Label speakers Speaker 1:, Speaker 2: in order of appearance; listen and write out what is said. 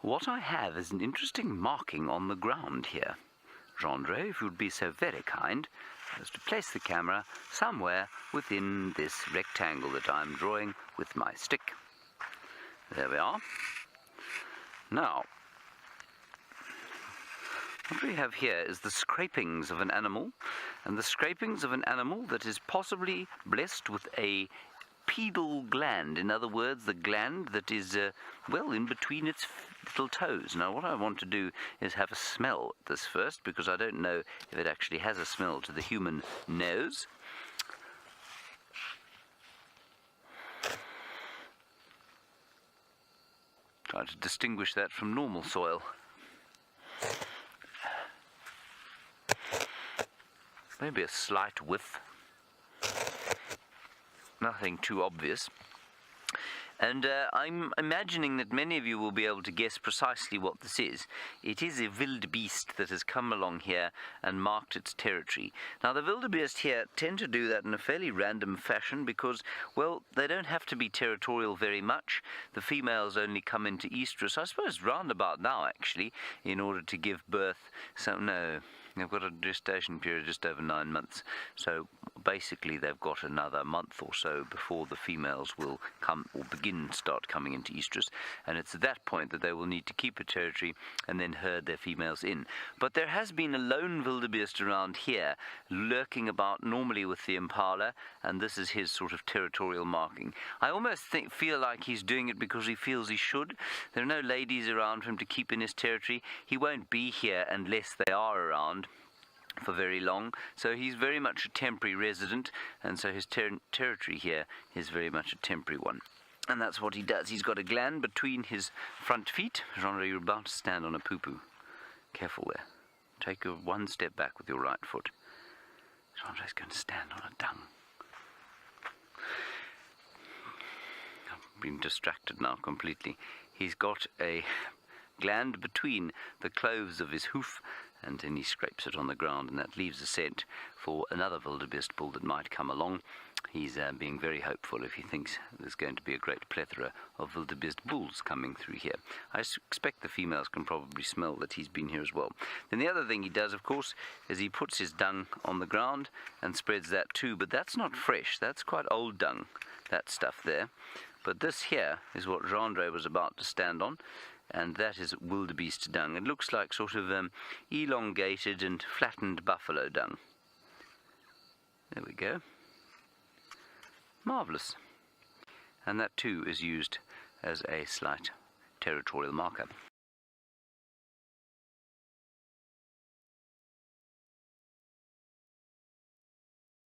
Speaker 1: what I have is an interesting marking on the ground here. Gendre, if you'd be so very kind as to place the camera somewhere within this rectangle that I'm drawing with my stick. There we are. Now, what we have here is the scrapings of an animal, and the scrapings of an animal that is possibly blessed with a pedal gland. In other words, the gland that is, well, in between its little toes. Now, what I want to do is have a smell at this first, because I don't know if it actually has a smell to the human nose. Try to distinguish that from normal soil. Maybe a slight whiff. Nothing too obvious. And I'm imagining that many of you will be able to guess precisely what this is. It is a wildebeest that has come along here and marked its territory. Now, the wildebeest here tend to do that in a fairly random fashion because, well, they don't have to be territorial very much. The females only come into estrus, I suppose, round about now, actually, in order to give birth. So, no, they've got a gestation period just over 9 months. So, basically, they've got another month or so before the females will come or start coming into estrus, and it's at that point that they will need to keep a territory and then herd their females in. But there has been a lone wildebeest around here lurking about, normally with the impala, and this is his sort of territorial marking. I almost feel like he's doing it because he feels he should. There are no ladies around for him to keep in his territory. He won't be here unless they are around for very long, so he's very much a temporary resident, and so his territory here is very much a temporary one. And that's what he does. He's got a gland between his front feet. Genre, you're about to stand on a poo-poo. Careful there. Take one step back with your right foot. Genre's going to stand on a dung. I've been distracted now completely. He's got a gland between the cloves of his hoof, and then he scrapes it on the ground, and that leaves a scent for another wildebeest bull that might come along. He's being very hopeful if he thinks there's going to be a great plethora of wildebeest bulls coming through here. I expect the females can probably smell that he's been here as well. Then the other thing he does, of course, is he puts his dung on the ground and spreads that too, but that's not fresh. That's quite old dung, that stuff there. But this here is what Gendre was about to stand on, and that is wildebeest dung. It looks like sort of elongated and flattened buffalo dung. There we go. Marvellous. And that too is used as a slight territorial marker.